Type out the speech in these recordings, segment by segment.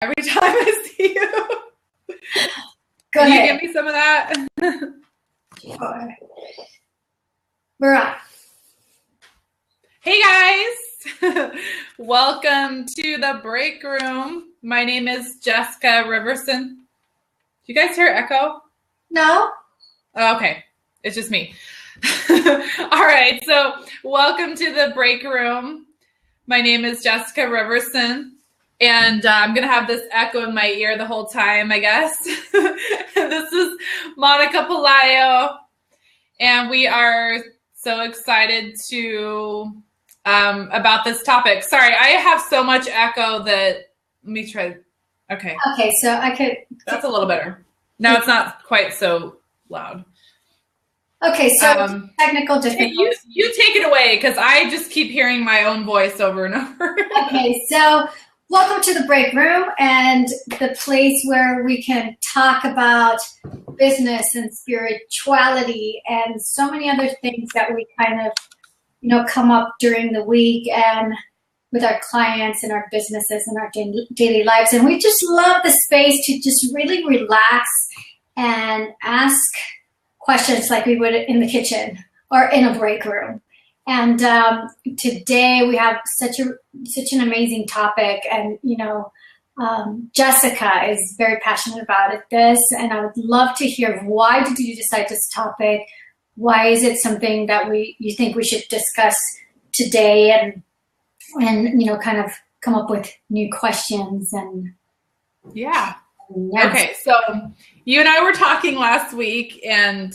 every time I see you. Go Can ahead. you give me some of that? Sure. We're on. Hey guys, welcome to the break room. My name is Jessica Riverson. Do you guys hear echo? No? Oh, okay, it's just me. All right, so welcome to the break room. My name is Jessica Riverson, and I'm going to have this echo in my ear the whole time, I guess. This is Monica Pelayo, and we are so excited to about this topic. Sorry, I have so much echo that, let me try. Okay. Okay, so I could. That's a little better. No, it's not quite so loud. Okay, so technical difficulties. You take it away because I just keep hearing my own voice over and over. Okay, so welcome to the break room and the place where we can talk about business and spirituality and so many other things that we kind of, come up during the week and with our clients and our businesses and our daily lives. And we just love the space to just really relax and ask questions like we would in the kitchen or in a break room. And today we have such an amazing topic, and Jessica is very passionate about this, and I would love to hear, why did you decide this topic? Why is it something that you think we should discuss today, and kind of come up with new questions and yeah. Okay, so you and I were talking last week, and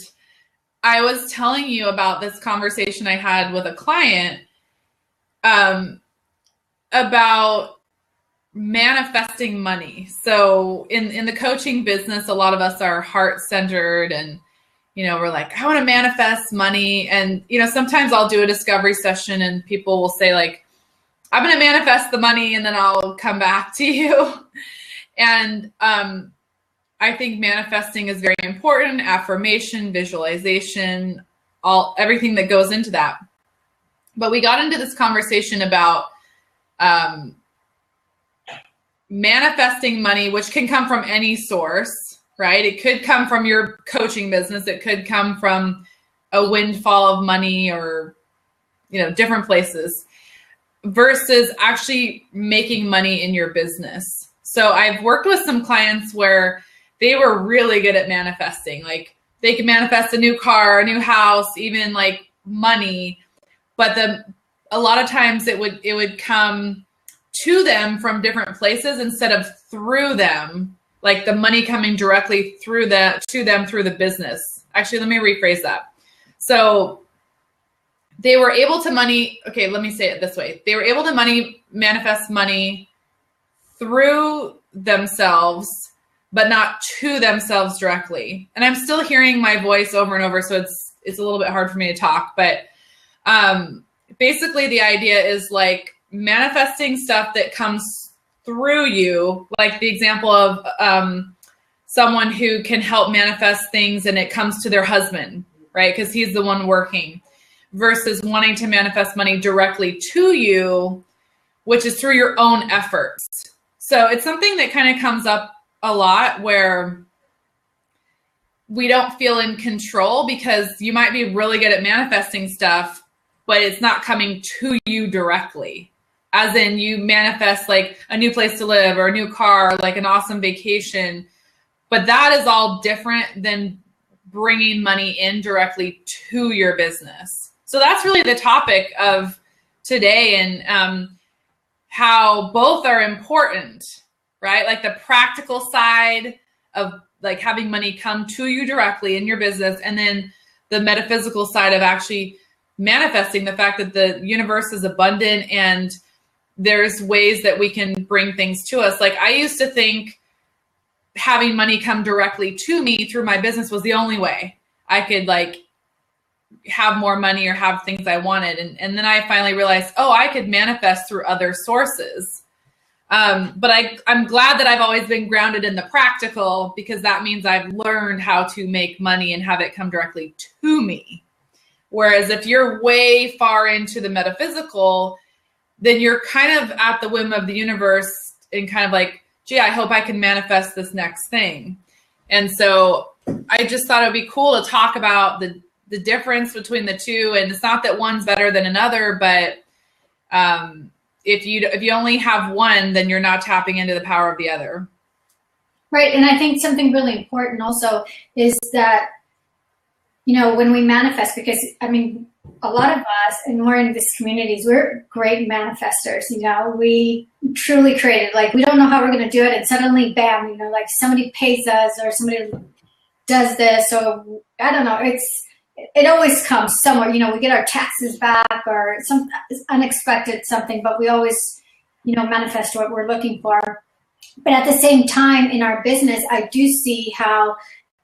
I was telling you about this conversation I had with a client about manifesting money. So in the coaching business, a lot of us are heart-centered, and we're like, I want to manifest money. And sometimes I'll do a discovery session and people will say like, I'm going to manifest the money and then I'll come back to you. And I think manifesting is very important. Affirmation, visualization, everything that goes into that. But we got into this conversation about manifesting money, which can come from any source, right? It could come from your coaching business. It could come from a windfall of money or, different places, versus actually making money in your business. So I've worked with some clients where they were really good at manifesting. Like they could manifest a new car, a new house, even like money. But a lot of times it would come to them from different places instead of through them, like the money coming directly to them through the business. Actually, let me rephrase that. So they were able to let me say it this way. They were able to manifest money through themselves, but not to themselves directly. And I'm still hearing my voice over and over, so it's a little bit hard for me to talk. But basically the idea is like manifesting stuff that comes through you, like the example of someone who can help manifest things and it comes to their husband, right? Because he's the one working, versus wanting to manifest money directly to you, which is through your own efforts. So it's something that kind of comes up a lot where we don't feel in control, because you might be really good at manifesting stuff, but it's not coming to you directly. As in, you manifest like a new place to live or a new car, like an awesome vacation, but that is all different than bringing money in directly to your business. So that's really the topic of today, and how both are important, right? Like the practical side of like having money come to you directly in your business, and then the metaphysical side of actually manifesting the fact that the universe is abundant and there's ways that we can bring things to us. Like I used to think having money come directly to me through my business was the only way I could like have more money or have things I wanted. And then I finally realized, I could manifest through other sources. But I'm glad that I've always been grounded in the practical, because that means I've learned how to make money and have it come directly to me. Whereas if you're way far into the metaphysical, then you're kind of at the whim of the universe and kind of like gee, I hope I can manifest this next thing. And so I just thought it'd be cool to talk about the difference between the two. And it's not that one's better than another, but if you only have one, then you're not tapping into the power of the other. Right. And I think something really important also is that, you know, when we manifest, because I mean, a lot of us, and we're in these communities, we're great manifestors, you know, we truly created, like, we don't know how we're going to do it. And suddenly, bam, you know, like somebody pays us or somebody does this, or I don't know, it always comes somewhere, you know, we get our taxes back or some unexpected something, but we always, you know, manifest what we're looking for. But at the same time in our business, I do see how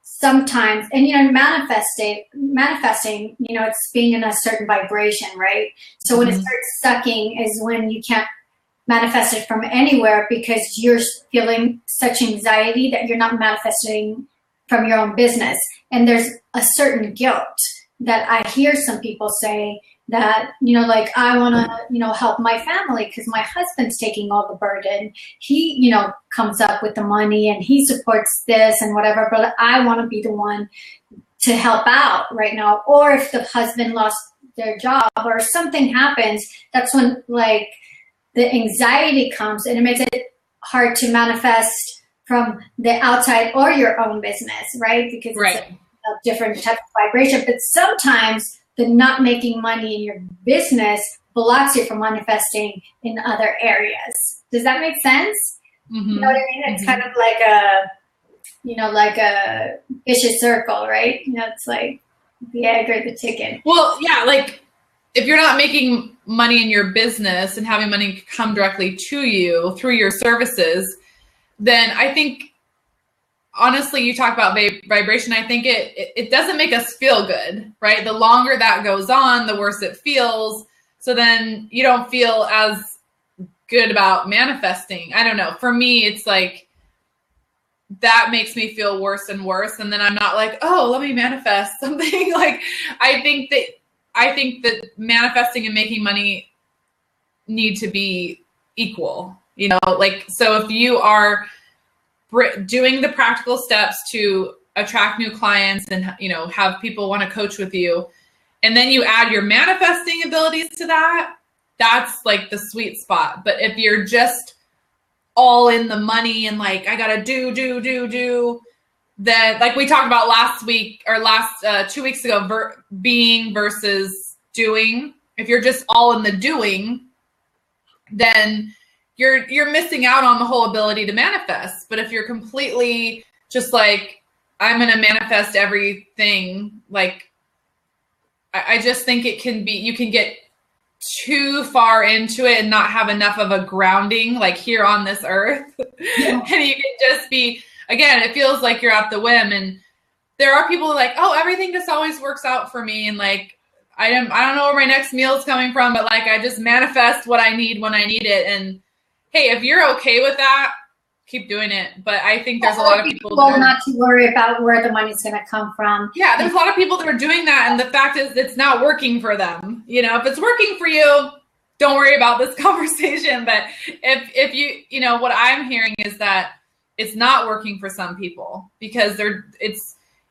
sometimes, and, you know, manifesting, you know, it's being in a certain vibration, right? So when it starts sucking is when you can't manifest it from anywhere because you're feeling such anxiety that you're not manifesting from your own business. And there's a certain guilt that I hear some people say that, you know, like, I want to, you know, help my family because my husband's taking all the burden. He, you know, comes up with the money and he supports this and whatever, but I want to be the one to help out right now. Or if the husband lost their job or something happens, that's when, like, the anxiety comes and it makes it hard to manifest from the outside or your own business, right? Because it's a different type of vibration. But sometimes the not making money in your business blocks you from manifesting in other areas. Does that make sense? Mm-hmm. You know what I mean? It's kind of like a, you know, like a vicious circle, right? You know, it's like the egg or the chicken. Well, yeah, like if you're not making money in your business and having money come directly to you through your services, then I think, honestly, you talk about vibration. I think it doesn't make us feel good, right? The longer that goes on, the worse it feels. So then you don't feel as good about manifesting. I don't know. For me, it's like that makes me feel worse and worse. And then I'm not like, oh, let me manifest something. Like, I think that manifesting and making money need to be equal, you know, like, so if you are doing the practical steps to attract new clients and, you know, have people want to coach with you, and then you add your manifesting abilities to that, that's like the sweet spot. But if you're just all in the money and like, I gotta do, then, like we talked about last week or last 2 weeks ago, being versus doing. If you're just all in the doing, then you're missing out on the whole ability to manifest. But if you're completely just like, I'm going to manifest everything, like, I just think it can be, you can get too far into it and not have enough of a grounding, like here on this earth. Yeah. And you can just be, again, it feels like you're at the whim. And there are people like, oh, everything just always works out for me. And like, I don't know where my next meal is coming from, but like, I just manifest what I need when I need it. And hey, if you're okay with that, keep doing it. But I think there's a lot of people not to worry about where the money's going to come from. Yeah, there's a lot of people that are doing that, and the fact is it's not working for them. You know, if it's working for you, don't worry about this conversation. But if you know, what I'm hearing is that it's not working for some people because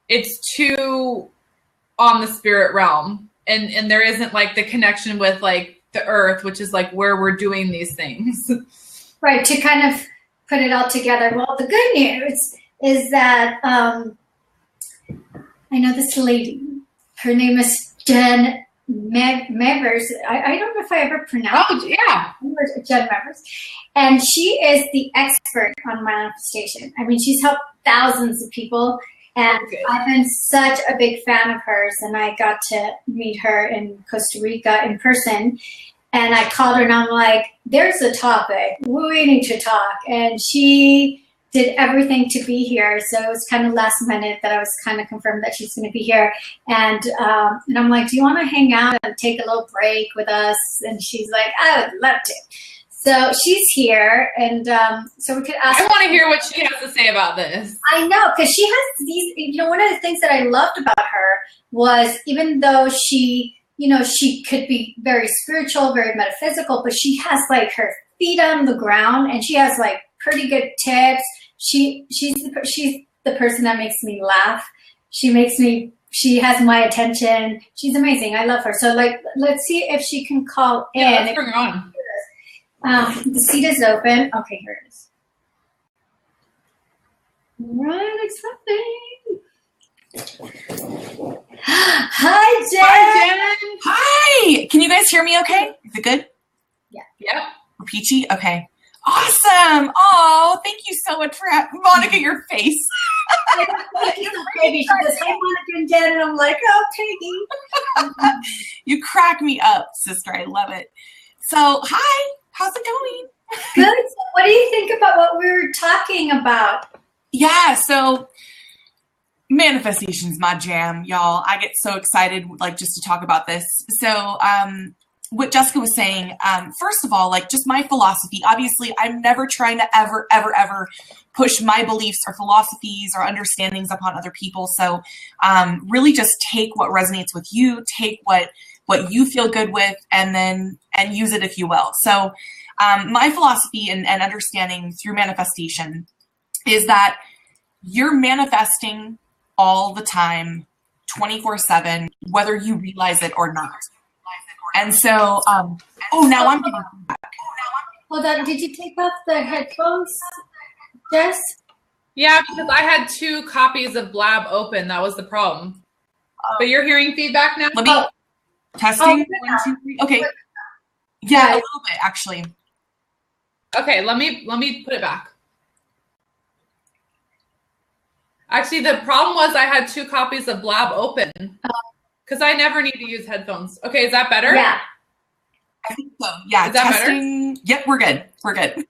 it's too on the spirit realm, and there isn't like the connection with like the earth, which is like where we're doing these things. Right, to kind of put it all together. Well, the good news is that I know this lady. Her name is Jen Mavros. I don't know if I ever pronounced it. Yeah. Jen Mavros. And she is the expert on manifestation. I mean, she's helped thousands of people. And I've been such a big fan of hers. And I got to meet her in Costa Rica in person. And I called her and I'm like, there's a topic. We need to talk. And she did everything to be here. So it was kind of last minute that I was kind of confirmed that she's going to be here. And I'm like, do you want to hang out and take a little break with us? And she's like, I would love to. So she's here. And so we could ask. I want to hear what she has to say about this. I know, because she has these, you know, one of the things that I loved about her was even though she, you know, she could be very spiritual, very metaphysical, but she has like her feet on the ground and she has like pretty good tips. She's the person that makes me laugh. She has my attention. She's amazing. I love her. So like, let's see if she can call in. Let's bring her on. The seat is open. Okay, here it is. Right, accepting. Hi, Jen. Hi, Jen. Hi. Can you guys hear me okay? Is it good? Yeah. Yep. We're peachy? Okay. Awesome. Oh, thank you so much for Monica, your face. She's so baby. She goes, hi, Monica and Jen. And I'm like, oh, Peggy. You crack me up, sister. I love it. So, hi. How's it going? Good. So what do you think about what we were talking about? Yeah, so manifestation's my jam, y'all. I get so excited, like, just to talk about this. So, what Jessica was saying, first of all, like, just my philosophy. Obviously, I'm never trying to ever push my beliefs or philosophies or understandings upon other people. So, really just take what resonates with you, take what you feel good with, and use it if you will. So, my philosophy and understanding through manifestation is that you're manifesting all the time, 24/7, whether you realize it or not. And so, now I'm getting feedback. Hold on. Did you take off the headphones, Jess? Yeah, because I had 2 copies of Blab open. That was the problem. But you're hearing feedback now? Let me testing. 1, 2, 3. Okay. Yeah, a little bit actually. Okay, let me put it back. Actually, the problem was I had 2 copies of Blab open because I never need to use headphones. Okay, is that better? Yeah. I think so. Yeah. Is that testing. Better? Yep, we're good. We're good.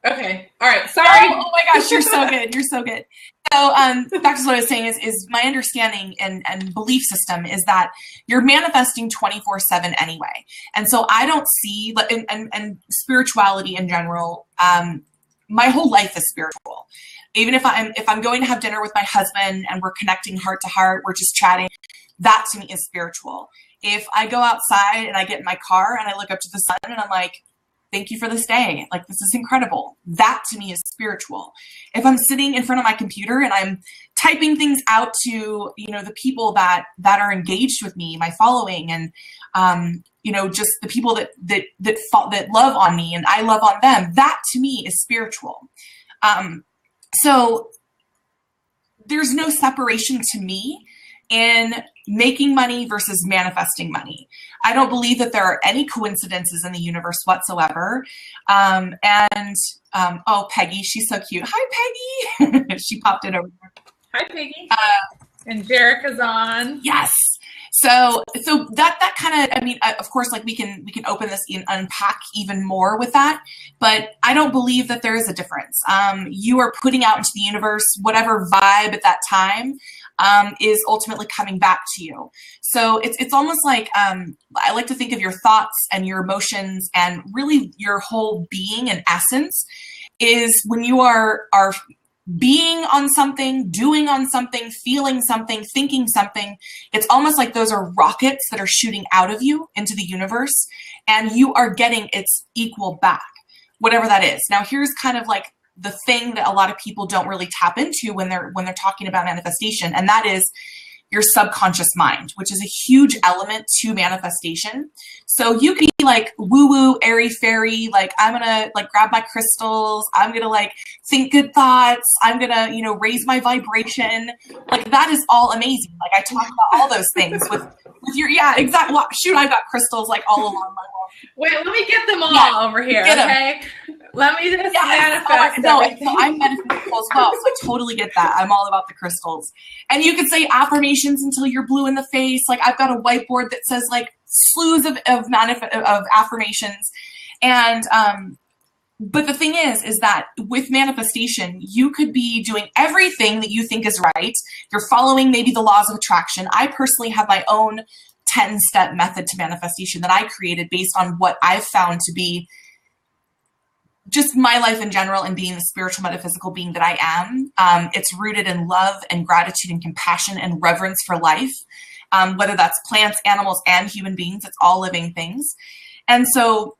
Okay. All right. Sorry. Oh my gosh, you're so good. You're so good. So back to what I was saying is my understanding and belief system is that you're manifesting 24/7 anyway. And so I don't see, and spirituality in general, my whole life is spiritual. Even if I'm going to have dinner with my husband and we're connecting heart to heart, we're just chatting, that to me is spiritual. If I go outside and I get in my car and I look up to the sun and I'm like, thank you for this day. Like, this is incredible. That to me is spiritual. If I'm sitting in front of my computer and I'm typing things out to, the people that are engaged with me, my following, and, just the people that love on me and I love on them, that to me is spiritual. So there's no separation to me in making money versus manifesting money. I don't believe that there are any coincidences in the universe whatsoever. Peggy, she's so cute. Hi, Peggy. She popped in over there. Hi, Peggy. And Jerica's on. Yes. So that kind of, of course, like we can open this and unpack even more with that, but I don't believe that there is a difference. You are putting out into the universe whatever vibe at that time is ultimately coming back to you. So it's almost like, I like to think of your thoughts and your emotions and really your whole being and essence is when you are being on something, doing on something, feeling something, thinking something. It's almost like those are rockets that are shooting out of you into the universe and you are getting its equal back, whatever that is. Now, here's kind of like the thing that a lot of people don't really tap into when they're talking about manifestation, and that is your subconscious mind, which is a huge element to manifestation. So you can be like woo-woo, airy-fairy, like I'm gonna like grab my crystals, I'm gonna like think good thoughts, I'm gonna, raise my vibration. Like that is all amazing. Like I talk about all those things with your, yeah, exactly. Well, shoot, I've got crystals like all along my wall. Wait, let me get them all over here, okay? Let me just manifest. So I'm metaphysical as well, so I totally get that. I'm all about the crystals. And you could say affirmations until you're blue in the face. Like I've got a whiteboard that says like slews of affirmations. And but the thing is that with manifestation, you could be doing everything that you think is right. You're following maybe the laws of attraction. I personally have my own 10-step method to manifestation that I created based on what I've found to be just my life in general and being the spiritual metaphysical being that I am. It's rooted in love and gratitude and compassion and reverence for life, whether that's plants, animals, and human beings. It's all living things. And so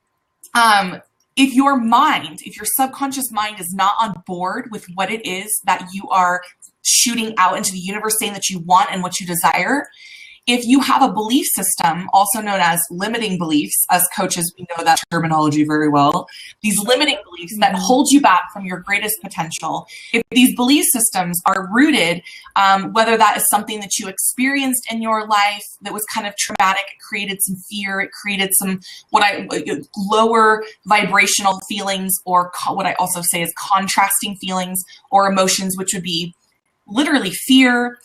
if your subconscious mind is not on board with what it is that you are shooting out into the universe, saying that you want and what you desire, if you have a belief system, also known as limiting beliefs, as coaches, we know that terminology very well, these limiting beliefs that hold you back from your greatest potential, if these belief systems are rooted, whether that is something that you experienced in your life that was kind of traumatic, it created some fear, it created some lower vibrational feelings, or what I also say is contrasting feelings or emotions, which would be literally fear,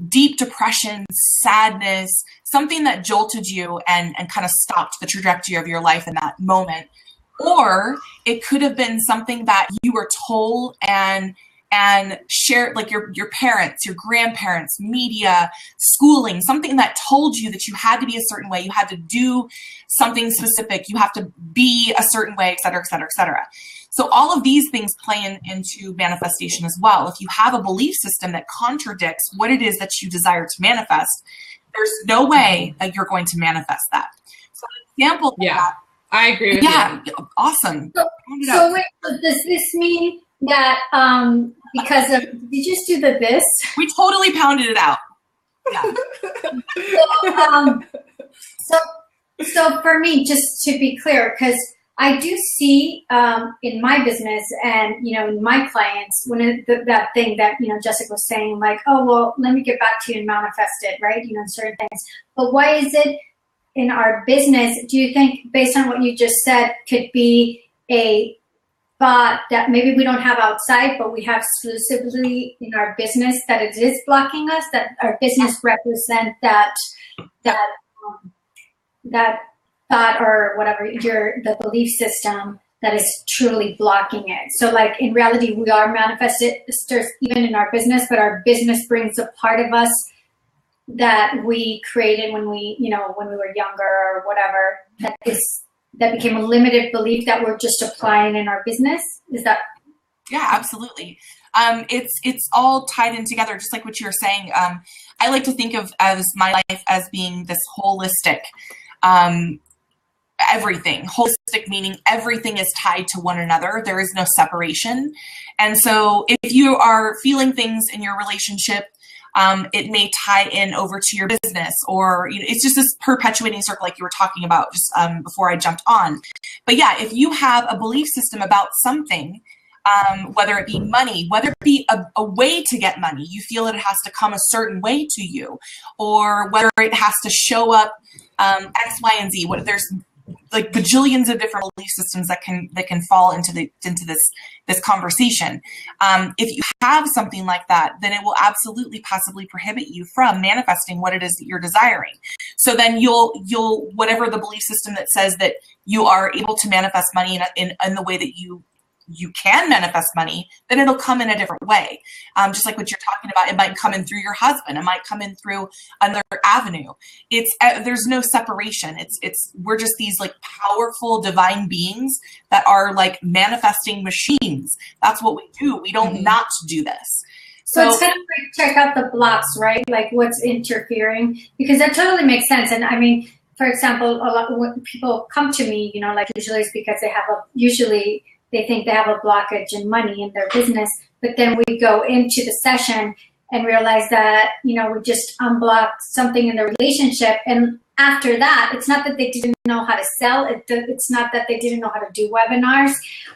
deep depression, sadness, something that jolted you and kind of stopped the trajectory of your life in that moment. Or it could have been something that you were told and shared, like your parents, your grandparents, media, schooling, something that told you that you had to be a certain way, you had to do something specific, you have to be a certain way, et cetera, et cetera, et cetera. So all of these things play into manifestation as well. If you have a belief system that contradicts what it is that you desire to manifest, there's no way that you're going to manifest that. So an example of that, I agree with you. Awesome. So wait, does this mean that because of, did you just do this? We totally pounded it out. Yeah. So for me, just to be clear, because I do see in my business and, in my clients, that thing that, Jessica was saying, like, oh, well, let me get back to you and manifest it, right? Certain things. But why is it in our business, do you think, based on what you just said, could be a thought that maybe we don't have outside, but we have exclusively in our business, that it is blocking us, that our business represent that thought or whatever, the belief system that is truly blocking it. So like in reality, we are manifestors even in our business, but our business brings a part of us that we created when we were younger or whatever, that became a limited belief that we're just applying in our business. Is that? Yeah, absolutely. It's all tied in together, just like what you were saying. I like to think of as my life as being this holistic, everything. Holistic meaning everything is tied to one another. There is no separation. And so if you are feeling things in your relationship, it may tie in over to your business, or it's just this perpetuating circle like you were talking about just before I jumped on. But yeah, if you have a belief system about something, whether it be money, whether it be a way to get money, you feel that it has to come a certain way to you, or whether it has to show up X, Y, and Z. There's like bajillions of different belief systems that can fall into this conversation. If you have something like that, then it will absolutely possibly prohibit you from manifesting what it is that you're desiring. So then you'll whatever the belief system that says that you are able to manifest money in the way that you can manifest money, then it'll come in a different way. Just like what you're talking about, it might come in through your husband. It might come in through another avenue. There's no separation. We're just these like powerful divine beings that are like manifesting machines. That's what we do. We don't not do this. So it's kind of like check out the blocks, right? Like what's interfering, because that totally makes sense. And I mean, for example, a lot when people come to me, like usually it's because they think they have a blockage in money in their business, but then we go into the session and realize that, we just unblocked something in the relationship. And after that, it's not that they didn't know how to sell. It's not that they didn't know how to do webinars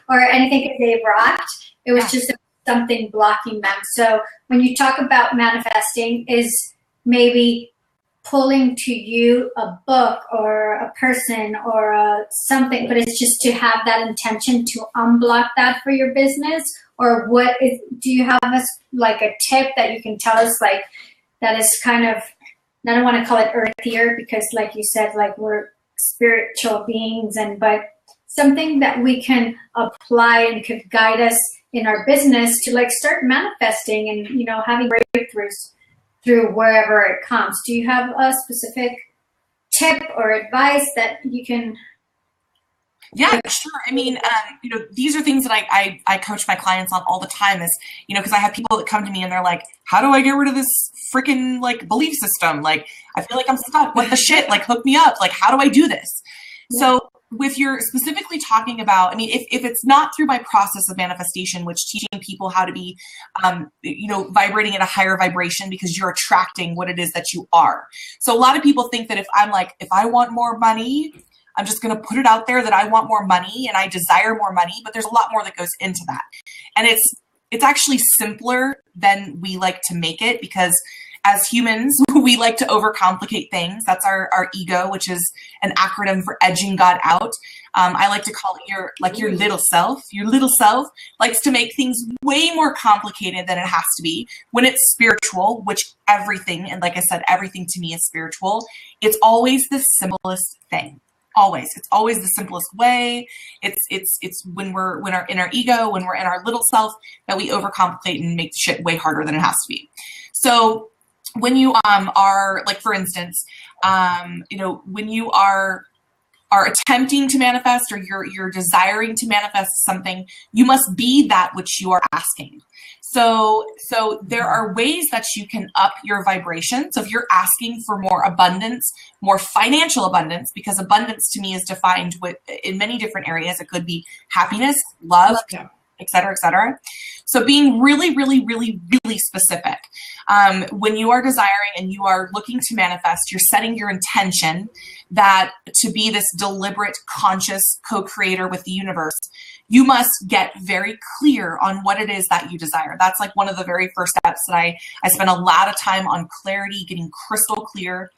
or anything that they rocked. It was just something blocking them. So when you talk about manifesting, is maybe pulling to you a book or a person or something, but it's just to have that intention to unblock that for your business? Or do you have like a tip that you can tell us, like that is kind of, I don't want to call it earthier because like you said, like we're spiritual beings, but something that we can apply and could guide us in our business to like start manifesting and, having breakthroughs through wherever it comes. Do you have a specific tip or advice that you can? Yeah, sure. I mean, these are things that I coach my clients on all the time is, because I have people that come to me and they're like, how do I get rid of this freaking like belief system? Like, I feel like I'm stuck. What the shit? Like, hook me up. Like, how do I do this? Yeah. So with your specifically talking about, I mean, if it's not through my process of manifestation, which teaching people how to be, vibrating at a higher vibration because you're attracting what it is that you are. So a lot of people think that if I want more money, I'm just going to put it out there that I want more money and I desire more money, but there's a lot more that goes into that. And it's actually simpler than we like to make it, because as humans, we like to overcomplicate things. That's our ego, which is an acronym for edging God out. I like to call it your little self. Your little self likes to make things way more complicated than it has to be. When it's spiritual, which everything, and like I said, everything to me is spiritual, it's always the simplest thing. Always. It's always the simplest way. It's when we're in our ego, when we're in our little self, that we overcomplicate and make shit way harder than it has to be. So when you are, like, for instance, when you are attempting to manifest, or you're desiring to manifest something, you must be that which you are asking. So there are ways that you can up your vibration. So if you're asking for more abundance, more financial abundance, because abundance to me is defined in many different areas. It could be happiness, love, et cetera, et cetera. So being really, really, really, really specific. When you are desiring and you are looking to manifest, you're setting your intention that to be this deliberate, conscious co-creator with the universe, you must get very clear on what it is that you desire. That's like one of the very first steps that I spend a lot of time on clarity, getting crystal clear.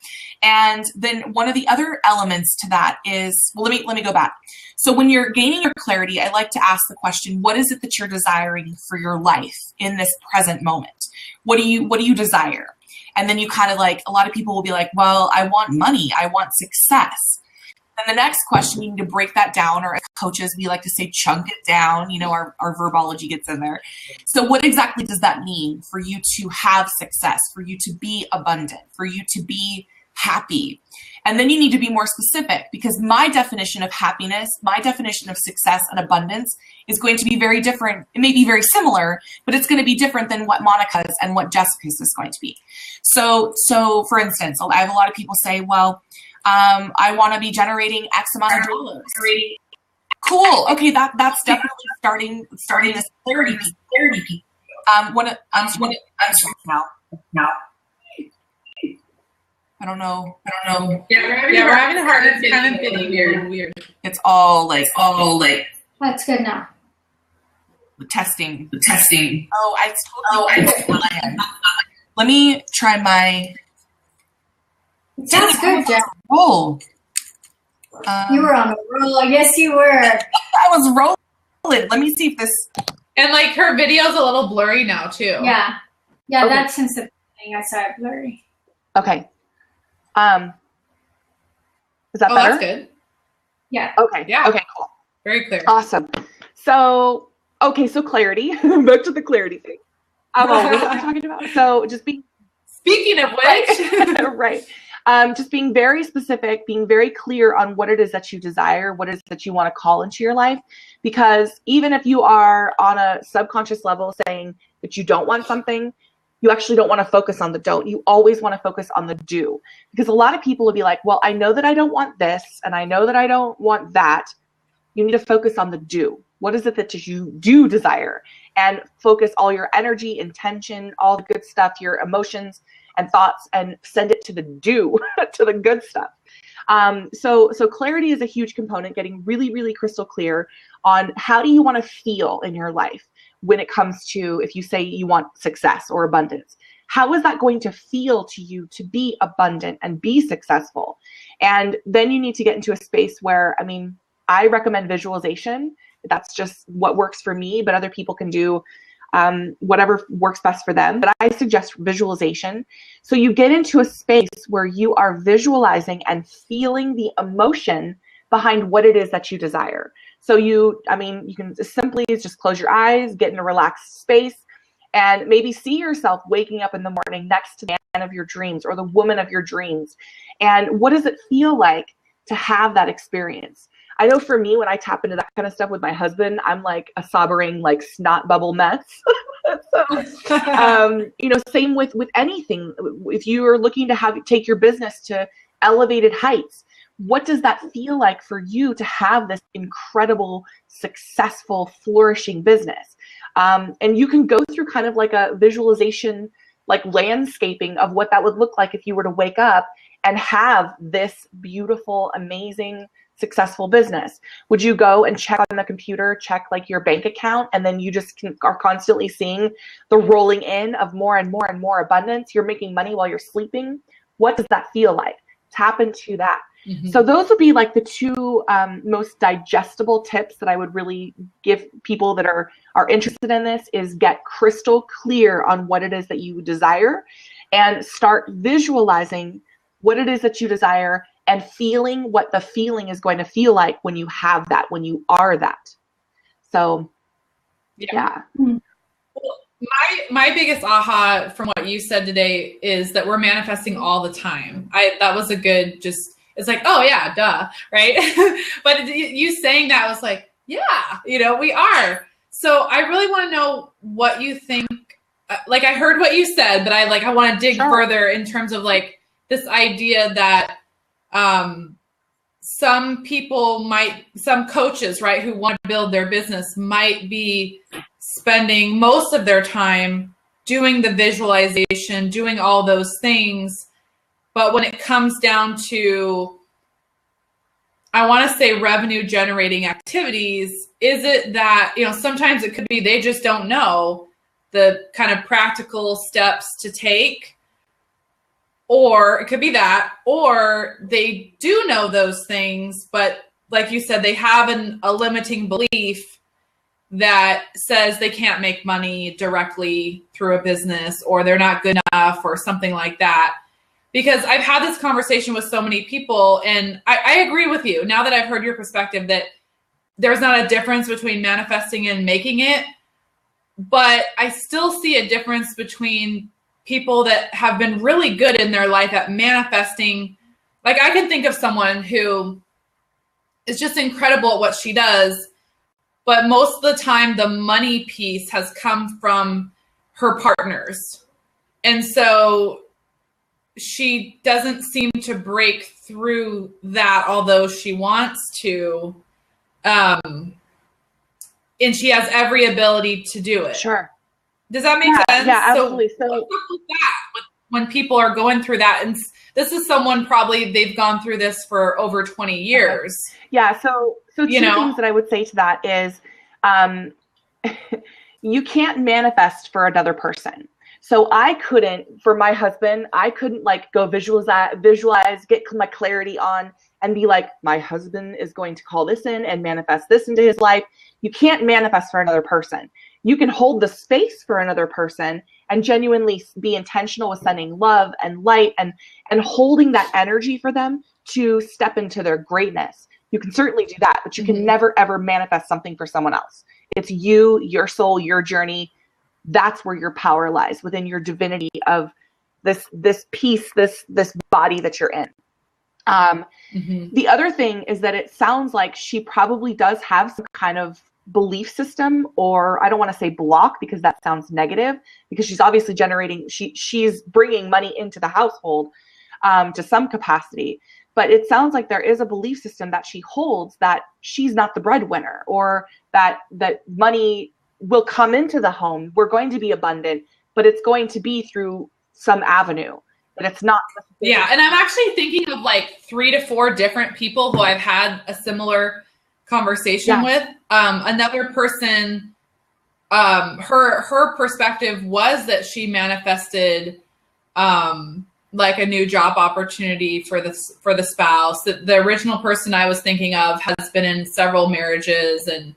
And then one of the other elements to that is, well, let me go back. So when you're gaining your clarity, I like to ask the question, what is it that you're desiring for your life in this present moment? What do you desire? And then you kind of, like, a lot of people will be like, well, I want money. I want success. Then the next question, you need to break that down, or as coaches, we like to say, chunk it down. Our verbology gets in there. So what exactly does that mean for you to have success, for you to be abundant, for you to be happy? And then you need to be more specific, because my definition of happiness, my definition of success and abundance is going to be very different. It may be very similar, but it's going to be different than what Monica's and what Jessica's is going to be. So for instance, I have a lot of people say, well, I want to be generating X amount of dollars. Cool. Okay, that's definitely starting this clarity piece. I'm sorry now. I don't know. Yeah, we're having a hard time. It's kind of getting weird. It's all like. That's good now. Testing. Oh, I let me try my. Sounds good, Jeff. Roll. You were on a roll. Yes, you were. I was rolling. Let me see if this. And, like, her video's a little blurry now too. Yeah. Okay. That's since the beginning. I saw it blurry. Okay. Is that better? That's good. Yeah. Okay. Yeah. Okay, cool. Very clear. Awesome. So clarity. Back to the clarity thing. What was I talking about? So just being. Speaking of which. Right. Just being very specific, being very clear on what it is that you desire, what it is that you want to call into your life. Because even if you are on a subconscious level saying that you don't want something, you actually don't want to focus on the don't. You always want to focus on the do. Because a lot of people will be like, well, I know that I don't want this, and I know that I don't want that. You need to focus on the do. What is it that you do desire? And focus all your energy, intention, all the good stuff, your emotions and thoughts, and send it to the do, to the good stuff. So clarity is a huge component, getting really, really crystal clear on how do you want to feel in your life when it comes to, if you say you want success or abundance. How is that going to feel to you to be abundant and be successful? And then you need to get into a space where, I recommend visualization. That's just what works for me, but other people can do whatever works best for them. But I suggest visualization. So you get into a space where you are visualizing and feeling the emotion behind what it is that you desire. So you can simply just close your eyes, get in a relaxed space, and maybe see yourself waking up in the morning next to the man of your dreams or the woman of your dreams. And what does it feel like to have that experience? I know for me, when I tap into that kind of stuff with my husband, I'm like a sobbering, like snot bubble mess. So, same with anything. If you are looking to take your business to elevated heights, what does that feel like for you to have this incredible, successful, flourishing business? And you can go through kind of like a visualization, like landscaping of what that would look like if you were to wake up and have this beautiful, amazing, successful business. Would you go and check on the computer, check like your bank account, and then you just are constantly seeing the rolling in of more and more and more abundance? You're making money while you're sleeping. What does that feel like? Tap into that. Mm-hmm. So those would be like the two most digestible tips that I would really give people that are interested in this, is get crystal clear on what it is that you desire and start visualizing what it is that you desire and feeling what the feeling is going to feel like when you have that, when you are that. So, yeah. Well, my biggest aha from what you said today is that we're manifesting all the time. That was a good, it's like, oh yeah, duh, right? But you saying that was like, yeah, we are. So I really want to know what you think. Like, I heard what you said, but I want to dig further in terms of like this idea that some coaches, right, who want to build their business might be spending most of their time doing the visualization, doing all those things. But when it comes down to, I want to say, revenue generating activities, is it that, sometimes it could be they just don't know the kind of practical steps to take, or it could be that, or they do know those things, but like you said, they have a limiting belief that says they can't make money directly through a business, or they're not good enough, or something like that. Because I've had this conversation with so many people, and I agree with you now that I've heard your perspective that there's not a difference between manifesting and making it, but I still see a difference between people that have been really good in their life at manifesting. Like, I can think of someone who is just incredible at what she does, but most of the time the money piece has come from her partners. And so she doesn't seem to break through that, although she wants to. And she has every ability to do it. Sure. Does that make sense? Yeah, absolutely. So what's up with that when people are going through that? And this is someone probably they've gone through this for over 20 years. Yeah. So two things that I would say to that is, you can't manifest for another person. So I couldn't, for my husband, I couldn't like go visualize, get my clarity on and be like, my husband is going to call this in and manifest this into his life. You can't manifest for another person. You can hold the space for another person and genuinely be intentional with sending love and light and holding that energy for them to step into their greatness. You can certainly do that, but you can never, ever manifest something for someone else. It's you, your soul, your journey. That's where your power lies, within your divinity of this piece, this body that you're in. The other thing is that it sounds like she probably does have some kind of belief system, or I don't want to say block because that sounds negative, because she's obviously generating, she's bringing money into the household to some capacity. But it sounds like there is a belief system that she holds that she's not the breadwinner, or that money will come into the home. We're going to be abundant, but it's going to be through some avenue. But it's not. Yeah, and I'm actually thinking of like 3 to 4 different people who I've had a similar conversation with. Another person, her perspective was that she manifested like a new job opportunity for the spouse. The original person I was thinking of has been in several marriages, and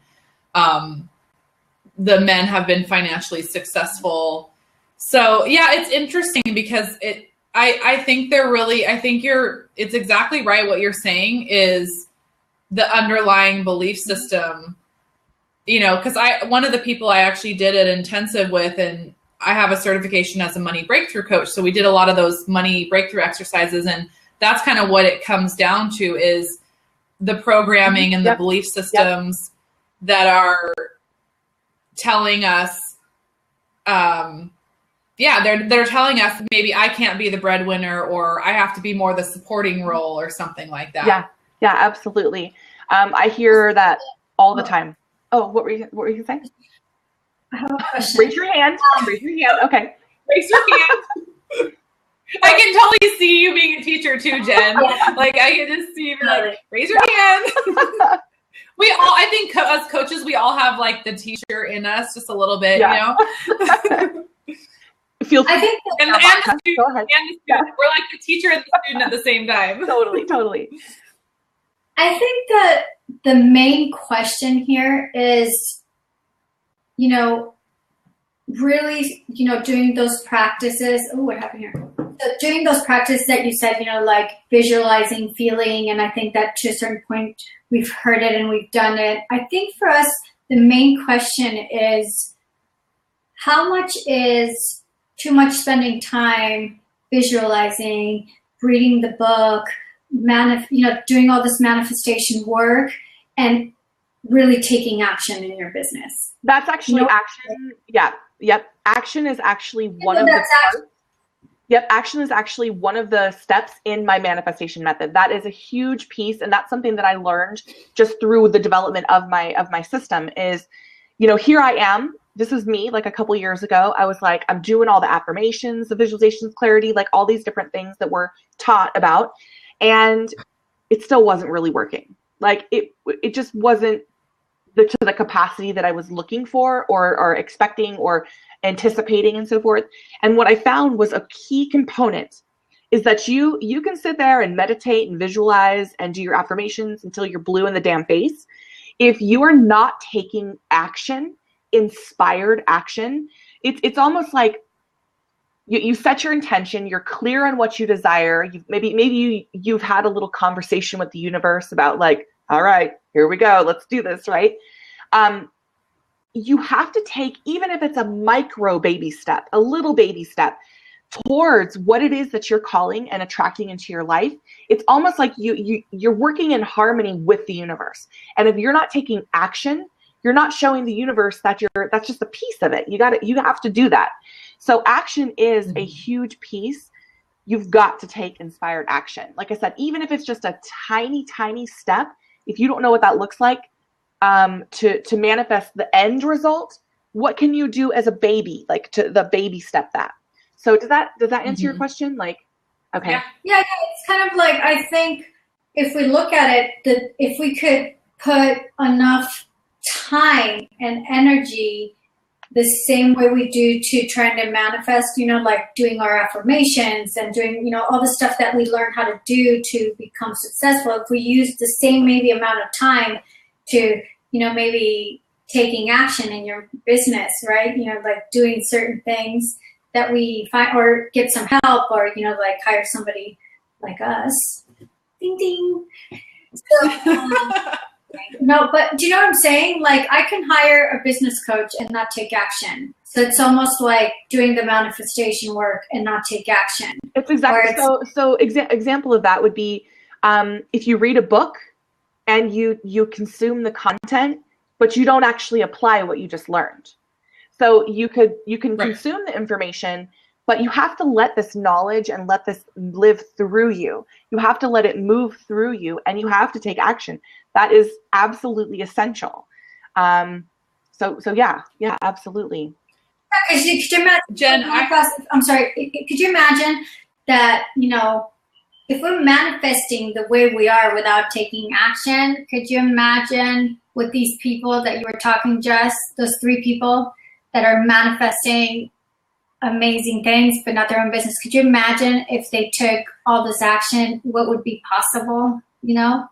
the men have been financially successful. So yeah, it's interesting because I think it's exactly right. What you're saying is the underlying belief system, because one of the people I actually did an intensive with, and I have a certification as a money breakthrough coach. So we did a lot of those money breakthrough exercises. And that's kind of what it comes down to, is the programming and the belief systems that are telling us yeah, they're telling us maybe I can't be the breadwinner, or I have to be more the supporting role or something like that. Yeah, absolutely. I hear that all the time. Oh, what were you saying? I have a question. Raise your hand. Raise your hand. Okay. Raise your hand. I can totally see you being a teacher too, Jen. Like I can just see you like, raise your hand. We all, I think as coaches, we all have like the teacher in us just a little bit, you know? I think and the student, go ahead. And the student. We're like the teacher and the student at the same time. Totally. I think that the main question here is, you know, really, you know, doing those practices. Oh, what happened here? So doing those practices that you said, you know, like visualizing, feeling, and I think that to a certain point we've heard it and we've done it. I think for us, the main question is how much is too much spending time visualizing, reading the book, doing all this manifestation work and really taking action in your business. That's actually action. Yeah. Yep. Action is actually one of the parts. Yep. Action is actually one of the steps in my manifestation method. That is a huge piece. And that's something that I learned just through the development of my system is, you know, here I am. This is me like a couple years ago. I was like, I'm doing all the affirmations, the visualizations, clarity, like all these different things that we're taught about. And it still wasn't really working. Like it just wasn't to the capacity that I was looking for or expecting or anticipating and so forth. And what I found was a key component is that you can sit there and meditate and visualize and do your affirmations until you're blue in the damn face. If you are not taking action, inspired action, it's almost like you set your intention, you're clear on what you desire. You've had a little conversation with the universe about like, all right, here we go, let's do this, right? You have to take, even if it's a micro baby step, a little baby step towards what it is that you're calling and attracting into your life. It's almost like you're working in harmony with the universe. And if you're not taking action, you're not showing the universe that that's just a piece of it. You have to do that. So action is a huge piece. You've got to take inspired action. Like I said, even if it's just a tiny, tiny step, if you don't know what that looks like, to manifest the end result, what can you do as a baby, like to the baby step that? So does that answer your question? Like, okay. Yeah, it's kind of like, I think if we look at it, that if we could put enough time and energy the same way we do to trying to manifest, you know, like doing our affirmations and doing, you know, all the stuff that we learn how to do to become successful, if we use the same maybe amount of time to, you know, maybe taking action in your business, right? You know, like doing certain things that we find, or get some help, or, you know, like hire somebody like us. Ding, ding. So, no, but do you know what I'm saying? Like I can hire a business coach and not take action. So it's almost like doing the manifestation work and not take action. It's exactly so. Example of that would be if you read a book and you consume the content, but you don't actually apply what you just learned. So you can consume the information, but you have to let this knowledge and let this live through you. You have to let it move through you, and you have to take action. That is absolutely essential. So yeah, absolutely. Could you imagine, Jen? I'm sorry. Could you imagine that, you know, if we're manifesting the way we are without taking action? Could you imagine with these people that you were talking, Jess, those 3 people that are manifesting amazing things, but not their own business? Could you imagine if they took all this action, what would be possible, you know?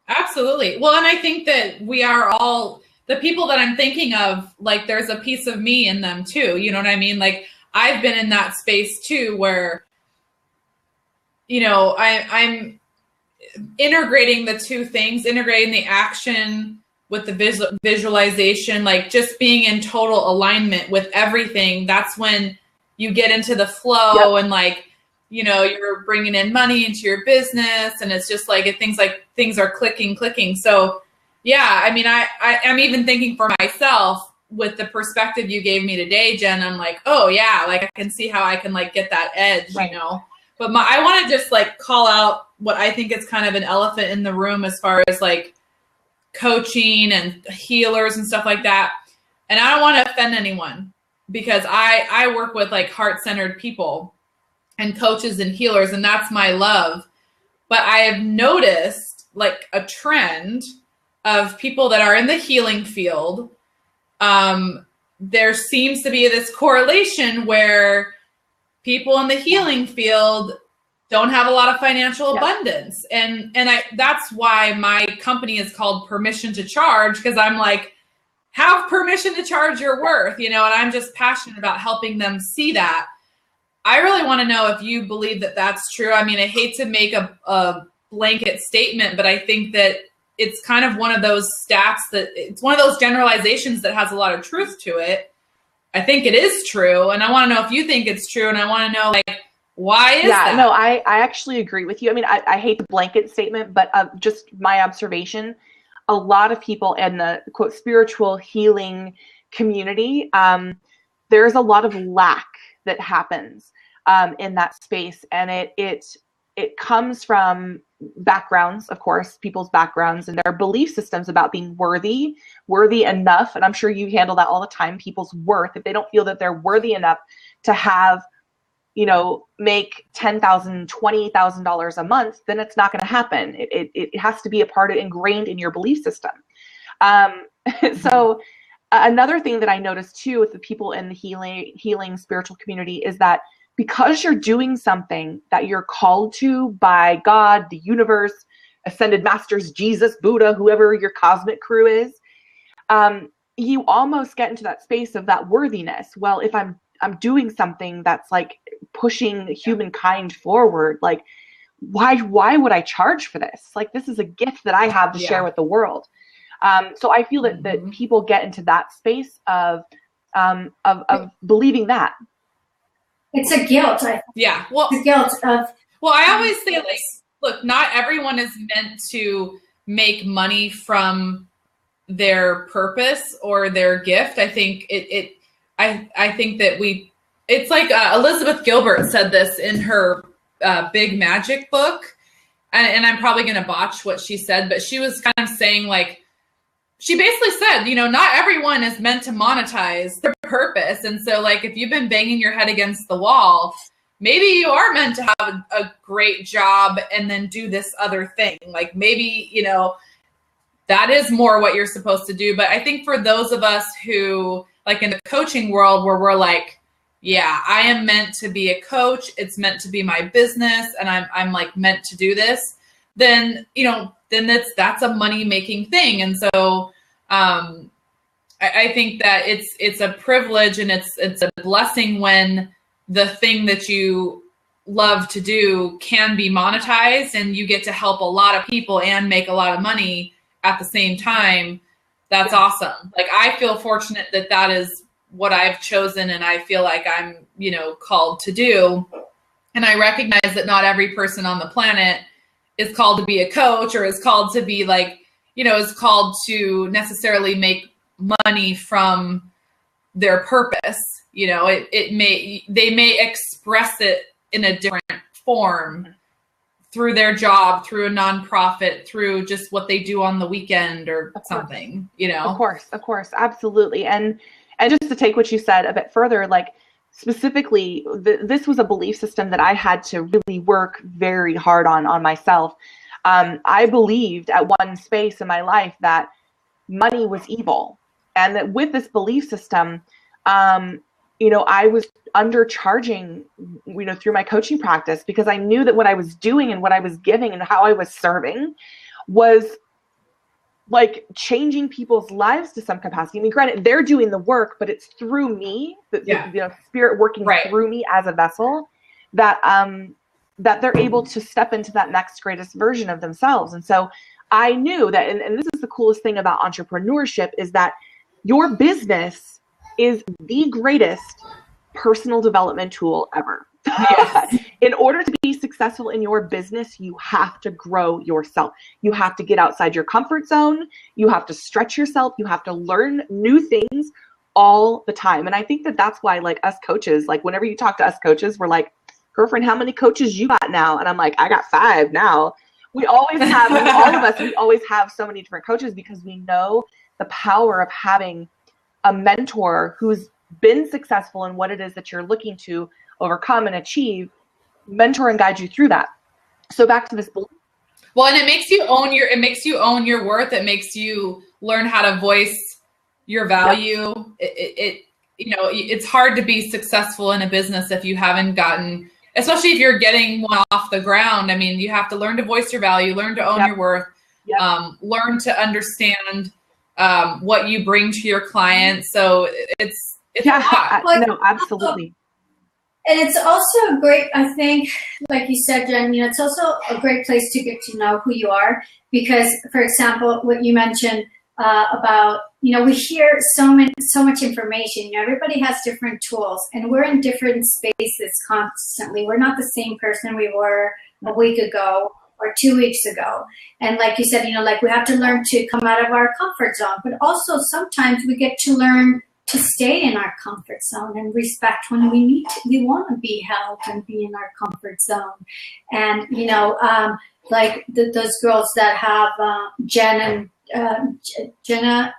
Absolutely. Well, and I think that we are all, the people that I'm thinking of, like there's a piece of me in them too. You know what I mean? Like I've been in that space too, where, you know, I'm integrating the 2 things, integrating the action with the visualization, like just being in total alignment with everything. That's when you get into the flow and like, you know, you're bringing in money into your business, and it's just like things are clicking. So yeah, I mean, I'm even thinking for myself, with the perspective you gave me today, Jen, I'm like, oh yeah, like I can see how I can like get that edge, Right. you know. But I want to just like call out what I think is kind of an elephant in the room as far as like coaching and healers and stuff like that. And I don't want to offend anyone, because I work with like heart-centered people and coaches and healers, and that's my love. But I have noticed like a trend of people that are in the healing field. There seems to be this correlation where people in the healing field don't have a lot of financial abundance. And that's why my company is called Permission to Charge, because I'm like, have permission to charge your worth, you know, and I'm just passionate about helping them see that. I really want to know if you believe that that's true. I mean, I hate to make a blanket statement, but I think that it's kind of one of those stats that it's one of those generalizations that has a lot of truth to it. I think it is true. And I want to know if you think it's true. And I want to know, like, why is that? No, I actually agree with you. I mean, I hate the blanket statement, but just my observation, a lot of people in the quote spiritual healing community, there's a lot of lack that happens in that space. And it comes from backgrounds, of course, people's backgrounds and their belief systems about being worthy enough. And I'm sure you handle that all the time, people's worth. If they don't feel that they're worthy enough to have, you know, make $10,000, $20,000 a month, then it's not going to happen. It has to be a part of ingrained in your belief system. So another thing that I noticed too with the people in the healing spiritual community is that because you're doing something that you're called to by God, the universe, ascended masters, Jesus, Buddha, whoever your cosmic crew is, you almost get into that space of that worthiness. Well, if I'm doing something that's like pushing humankind forward, like why would I charge for this? Like, this is a gift that I have to share with the world. So I feel that people get into that space of believing that. It's a guilt. Yeah. Well, the guilt of. Well, I always say, like, look, not everyone is meant to make money from their purpose or their gift. I think I think that it's like Elizabeth Gilbert said this in her Big Magic book, and I'm probably going to botch what she said, but she was kind of saying, like, she basically said, you know, not everyone is meant to monetize their purpose. And so, like, if you've been banging your head against the wall, maybe you are meant to have a great job and then do this other thing. Like, maybe, you know, that is more what you're supposed to do. But I think for those of us who, like, in the coaching world where we're like, yeah, I am meant to be a coach, it's meant to be my business, and I'm like meant to do this, then, you know, then that's a money making thing. And so I think that it's a privilege and it's a blessing when the thing that you love to do can be monetized and you get to help a lot of people and make a lot of money at the same time. That's awesome. Like, I feel fortunate that is what I've chosen, and I feel like I'm, you know, called to do. And I recognize that not every person on the planet is called to be a coach or is called to be, like, you know, is called to necessarily make money from their purpose. You know, they may express it in a different form through their job, through a nonprofit, through just what they do on the weekend or something, you know? Of course. Absolutely. And just to take what you said a bit further, like, specifically, this was a belief system that I had to really work very hard on myself. I believed at one space in my life that money was evil, and that with this belief system, you know, I was undercharging, you know, through my coaching practice, because I knew that what I was doing and what I was giving and how I was serving was like changing people's lives to some capacity. I mean, granted, they're doing the work, but it's through me, the spirit working through me as a vessel, that that they're able to step into that next greatest version of themselves. And so I knew that, and this is the coolest thing about entrepreneurship, is that your business is the greatest personal development tool ever. Yes. In order to be successful in your business, you have to grow yourself. You have to get outside your comfort zone. You have to stretch yourself. You have to learn new things all the time. And I think that that's why, like, us coaches, like, whenever you talk to us coaches, we're like, girlfriend, how many coaches you got now? And I'm like, I got 5 now. We always have, all of us, we always have so many different coaches because we know the power of having a mentor who's been successful in what it is that you're looking to overcome and achieve, mentor and guide you through that. So back to this. Well, and it makes you own your worth. It makes you learn how to voice your value. Yep. It's hard to be successful in a business if you haven't gotten, especially if you're getting one off the ground. I mean, you have to learn to voice your value, learn to own your worth, learn to understand what you bring to your clients. So it's a lot. No, absolutely. And it's also a great, I think, like you said, Jen, it's also a great place to get to know who you are. Because, for example, what you mentioned about, we hear so much information. Everybody has different tools, and we're in different spaces constantly. We're not the same person we were a week ago or 2 weeks ago. And like you said, like we have to learn to come out of our comfort zone. But also sometimes we get to learn to stay in our comfort zone and respect when we want to be held and be in our comfort zone. And, like those girls that have Jenna and Jordana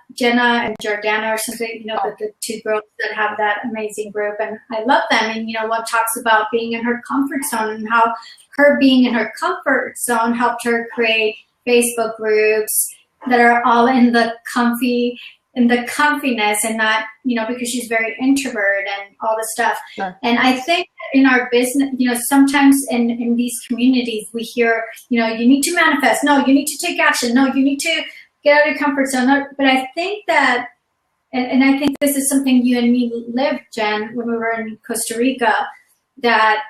or something, the 2 girls that have that amazing group. And I love them. And, one talks about being in her comfort zone and how her being in her comfort zone helped her create Facebook groups that are all in the comfiness and not, because she's very introvert and all this stuff. Sure. And I think in our business, sometimes in these communities, we hear, you need to manifest. No, you need to take action. No, you need to get out of your comfort zone. But I think that, and I think this is something you and me lived, Jen, when we were in Costa Rica, that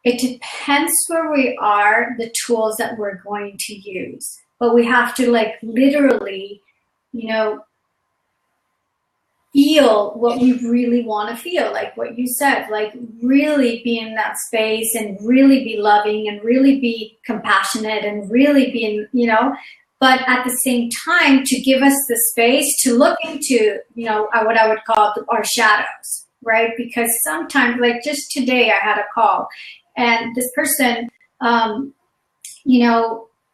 it depends where we are, the tools that we're going to use. But we have to literally, feel what we really want to feel, like what you said, really be in that space and really be loving and really be compassionate and really be but at the same time to give us the space to look into, what I would call our shadows, right? Because sometimes, just today I had a call and this person,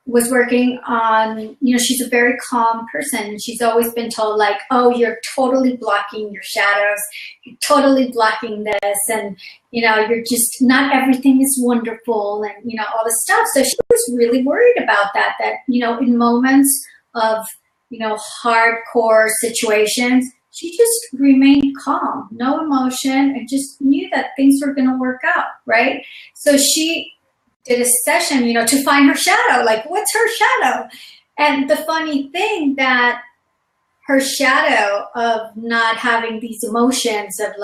was working on, she's a very calm person. And she's always been told oh, you're totally blocking your shadows. You're totally blocking this. And, you're just, not everything is wonderful and, all this stuff. So she was really worried about that, in moments of, hardcore situations, she just remained calm, no emotion, and just knew that things were going to work out. Right. So she did a session, to find her shadow, what's her shadow? And the funny thing that her shadow of not having these emotions of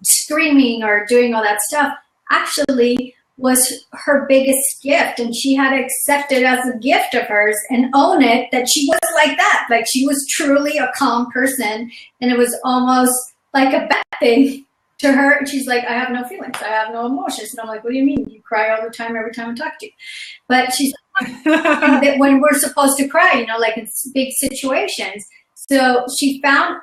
screaming or doing all that stuff actually was her biggest gift. And she had to accept it as a gift of hers and own it, that she was like that. She was truly a calm person. And it was almost like a bad thing to her. And she's like, I have no feelings. I have no emotions. And I'm like, what do you mean? You cry all the time, every time I talk to you. But she's like, that when we're supposed to cry, in big situations. So she found,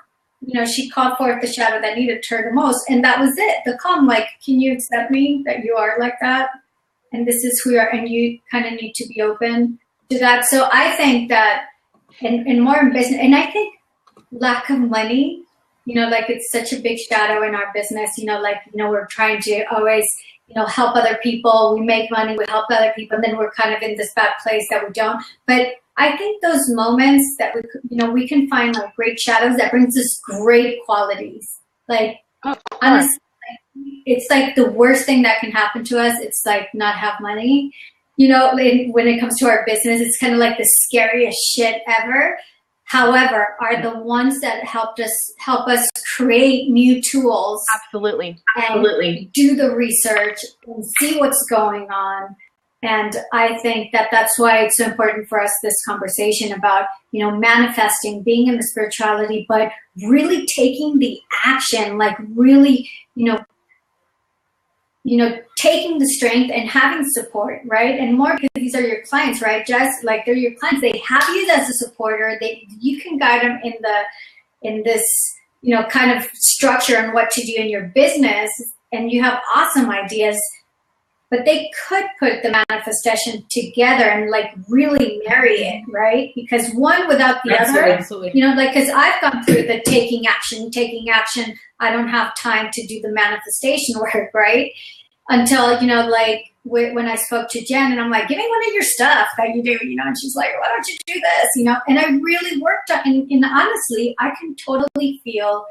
she called forth the shadow that needed her the most. And that was it. The calm, can you accept me that you are like that? And this is who you are. And you kind of need to be open to that. So I think that, and more in business, and I think lack of money, it's such a big shadow in our business, we're trying to always, help other people. We make money, we help other people, and then we're kind of in this bad place that we don't. But I think those moments that we can find great shadows that brings us great qualities. Honestly, it's the worst thing that can happen to us. It's not have money. When it comes to our business, it's kind of the scariest shit ever. However, are the ones that help us create new tools. Absolutely. And do the research and see what's going on. And I think that that's why it's so important for us, this conversation about, manifesting, being in the spirituality, but really taking the action, really, taking the strength and having support, right? And more because these are your clients, right? Just they're your clients. They have you as a supporter. You can guide them in this, kind of structure and what to do in your business, and you have awesome ideas, but they could put the manifestation together and like really marry it, right? Because one without the other, absolutely. because I've gone through the taking action. I don't have time to do the manifestation work, right? Until, when I spoke to Jen and I'm like, give me one of your stuff that you do, and she's like, why don't you do this, and I really worked on, and honestly, I can totally feel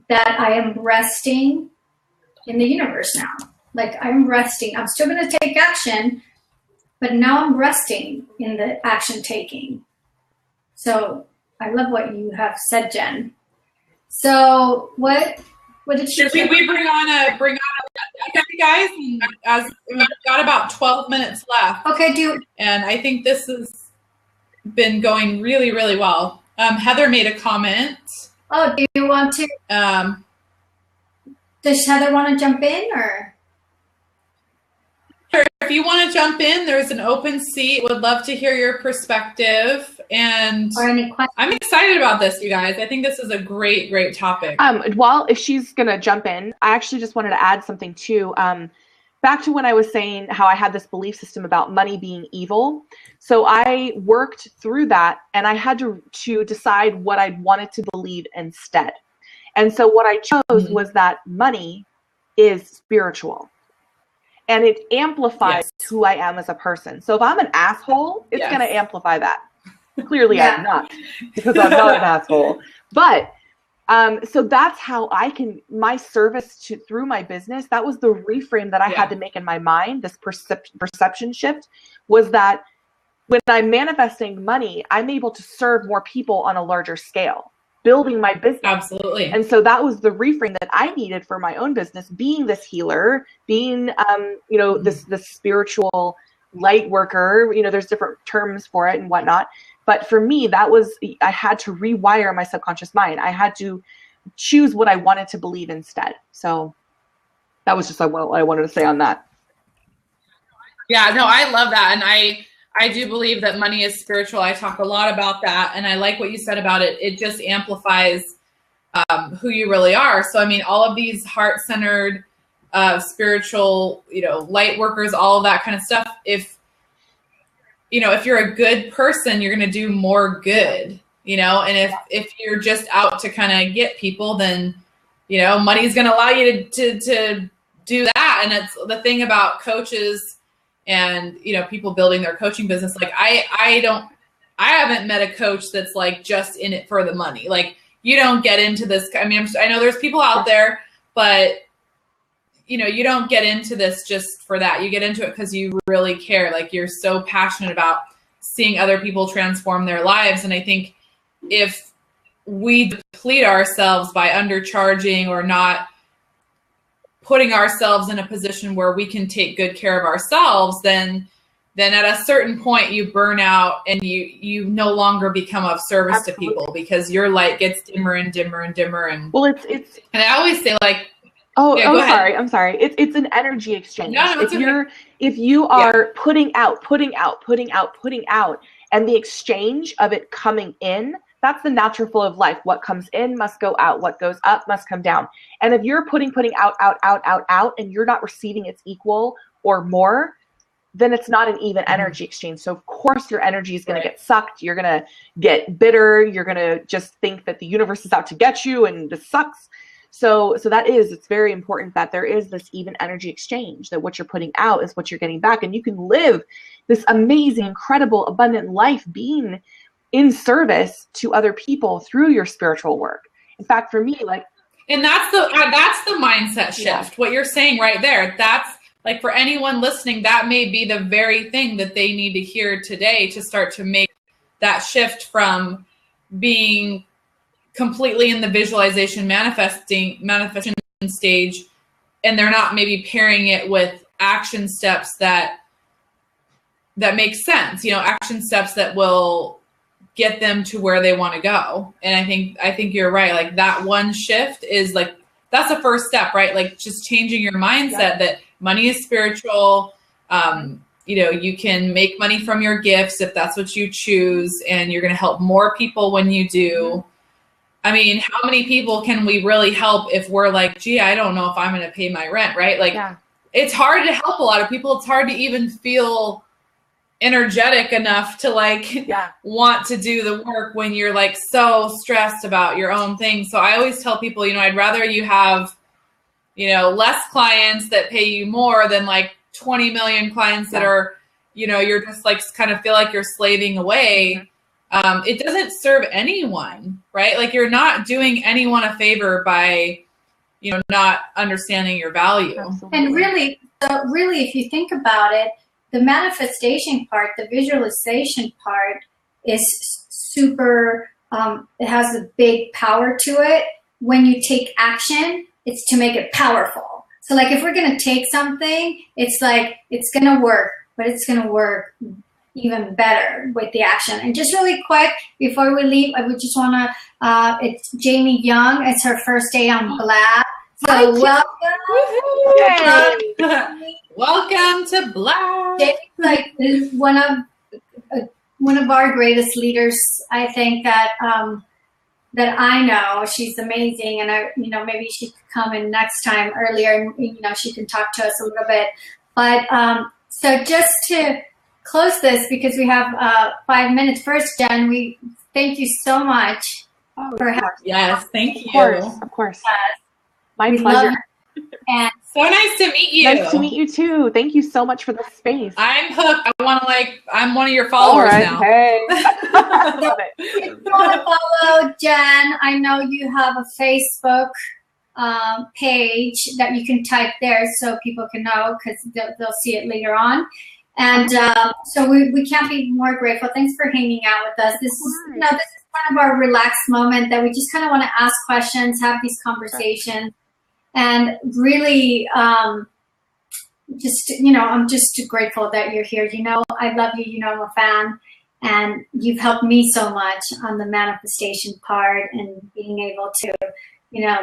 that I am resting in the universe now. Like I'm resting. I'm still going to take action, but now I'm resting in the action taking. So I love what you have said, Jen. So what did she say? We bring on okay, guys, and as we've got about 12 minutes left. Okay, and I think this has been going really, really well. Heather made a comment. Oh, do you want to? Does Heather want to jump in, or? Sure. If you want to jump in, there's an open seat. Would love to hear your perspective. And or any questions. I'm excited about this, you guys. I think this is a great, great topic. Well, if she's going to jump in, I actually just wanted to add something too. Back to when I was saying how I had this belief system about money being evil. So I worked through that, and I had to decide what I wanted to believe instead. And so what I chose was that money is spiritual. And it amplifies who I am as a person. So if I'm an asshole, it's going to amplify that. Clearly I'm not, because I'm not an asshole. But so that's how I can, my service through my business, that was the reframe that I had to make in my mind. This perception shift was that when I'm manifesting money, I'm able to serve more people on a larger scale, building my business. Absolutely. And so that was the reframe that I needed for my own business, being this healer, being, this spiritual light worker, there's different terms for it and whatnot. But for me, I had to rewire my subconscious mind. I had to choose what I wanted to believe instead. So that was just what I wanted to say on that. Yeah, no, I love that. And I do believe that money is spiritual. I talk a lot about that. And I like what you said about it. It just amplifies who you really are. So, I mean, all of these heart-centered, spiritual, light workers, all of that kind of stuff. If you're a good person, you're going to do more good, and if you're just out to kind of get people, then, money is going to allow you to do that. And it's the thing about coaches and, people building their coaching business. Like I haven't met a coach that's like just in it for the money. Like you don't get into this. I mean, I know there's people out there, but you don't get into this just for that. You get into it because you really care. Like you're so passionate about seeing other people transform their lives. And I think if we deplete ourselves by undercharging or not putting ourselves in a position where we can take good care of ourselves, then at a certain point you burn out and you no longer become of service to people because your light gets dimmer and dimmer and dimmer. And well, it's and I always say like, I'm sorry. It's an energy exchange. No, if you are putting out, and the exchange of it coming in, that's the natural flow of life. What comes in must go out. What goes up must come down. And if you're putting out, and you're not receiving its equal or more, then it's not an even energy exchange. So of course your energy is going to get sucked. You're going to get bitter. You're going to just think that the universe is out to get you and this sucks. So it's very important that there is this even energy exchange, that what you're putting out is what you're getting back. And you can live this amazing, incredible, abundant life being in service to other people through your spiritual work. In fact, for me, and that's the mindset shift. Yeah. What you're saying right there, that's like for anyone listening, that may be the very thing that they need to hear today to start to make that shift from being completely in the visualization manifestation stage, and they're not maybe pairing it with action steps that make sense, action steps that will get them to where they want to go. And I think you're right. Like that one shift is like, that's the first step, right? Like just changing your mindset that money is spiritual. You can make money from your gifts if that's what you choose, and you're going to help more people when you do. I mean, how many people can we really help if we're like, gee, I don't know if I'm going to pay my rent, right? Like, it's hard to help a lot of people. It's hard to even feel energetic enough to like want to do the work when you're like so stressed about your own thing. So I always tell people, you know, I'd rather you have, you know, less clients that pay you more than like 20 million clients that are, you know, you're just like kind of feel like you're slaving away. It doesn't serve anyone, right? Like you're not doing anyone a favor by, you know, not understanding your value. Absolutely. And really, if you think about it, the manifestation part, the visualization part is super, it has a big power to it. When you take action, it's to make it powerful. So like if we're going to take something, it's like, it's going to work, but it's going to work even better with the action. And just really quick, before we leave, I would just want to, it's Jamie Young. It's her first day on Blab. So welcome to Blab. Jamie's like one of our greatest leaders, I think, that I know. She's amazing, and maybe she could come in next time earlier, and she can talk to us a little bit. But so just to close this, because we have 5 minutes. First, Jen, we thank you so much for having us. Yes, thank you. Of course. My pleasure. And so nice to meet you. Nice to meet you too. Thank you so much for the space. I'm hooked. I'm one of your followers now. Hey. Love it. If you want to follow Jen, I know you have a Facebook page that you can type there so people can know, because they'll see it later on. And so we can't be more grateful. Thanks for hanging out with us. This is kind of our relaxed moment that we just kind of want to ask questions, have these conversations, and really I'm just grateful that you're here. I love you. I'm a fan, and you've helped me so much on the manifestation part and being able to,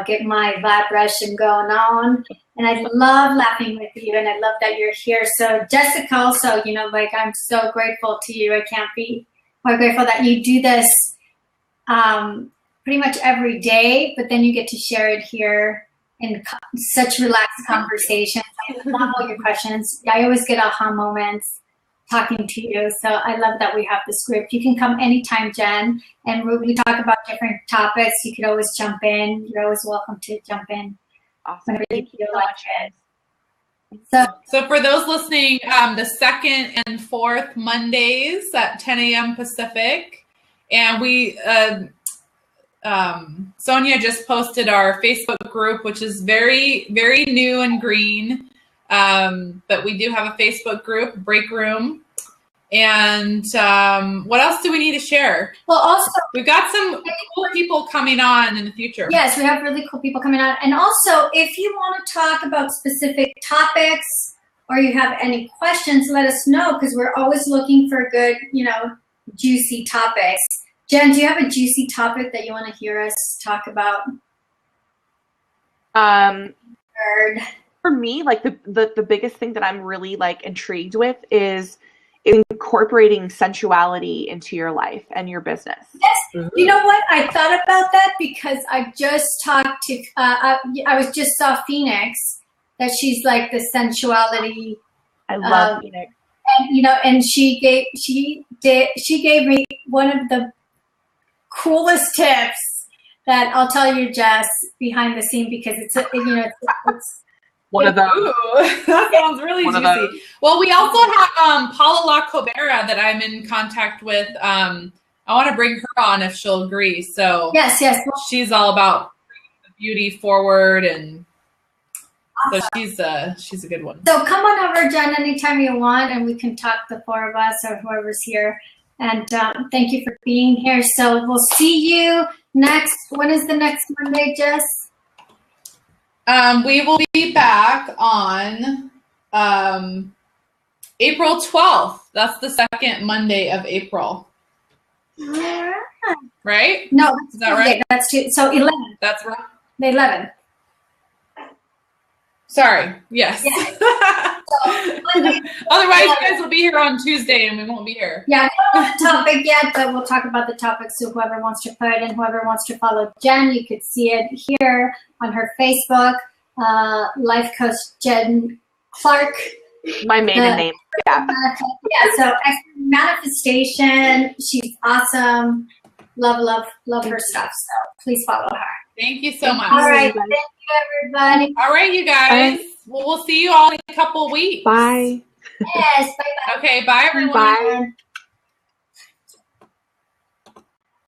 get my vibration going on. And I love laughing with you, and I love that you're here. So Jessica also, I'm so grateful to you. I can't be more grateful that you do this pretty much every day, but then you get to share it here in such relaxed conversations. I love all your questions. I always get aha moments talking to you. So I love that we have this group. You can come anytime, Jen, and we talk about different topics. You could always jump in. You're always welcome to jump in. Awesome. Thank you so much. So for those listening, the second and fourth Mondays at 10 a.m. Pacific, and we Sonia just posted our Facebook group, which is very, very new and green. But we do have a Facebook group, Break Room. And what else do we need to share? Well, also, we've got some cool people coming on in the future. Yes, we have really cool people coming on. And also, if you want to talk about specific topics or you have any questions, let us know, because we're always looking for good, juicy topics. Jen, do you have a juicy topic that you want to hear us talk about? For me, like the biggest thing that I'm really intrigued with is incorporating sensuality into your life and your business. Yes. Mm-hmm. You know what? I thought about that because I just talked to, I just saw Phoenix, that she's like the sensuality. I love Phoenix. And, and she gave me one of the coolest tips that I'll tell you, Jess, behind the scene, because it's one of those. Ooh, that sounds really juicy. Well, we also have Paula La Cobera that I'm in contact with. I want to bring her on if she'll agree. So yes. She's all about beauty forward, and awesome. So she's a good one. So come on over, Jen, anytime you want, and we can talk, the four of us or whoever's here. And thank you for being here. So we'll see you next. When is the next Monday, Jess? We will be back on April 12th. That's the second Monday of April. Right? No, is that right? That's two. So 11. That's right. The 11th. Sorry. Yes. Yeah. Otherwise, you guys will be here on Tuesday and we won't be here. Yeah, we don't have a topic yet, but we'll talk about the topic. So whoever wants to put and whoever wants to follow Jen, you could see it here on her Facebook. Life Coach Jen Clark. My maiden name. Yeah. So manifestation. She's awesome. Love her stuff. So please follow her. Thank you so much. All right. Thank you, everybody. All right, you guys. Well, we'll see you all in a couple weeks. Bye. Yes. Bye-bye. Okay. Bye, everyone. Bye.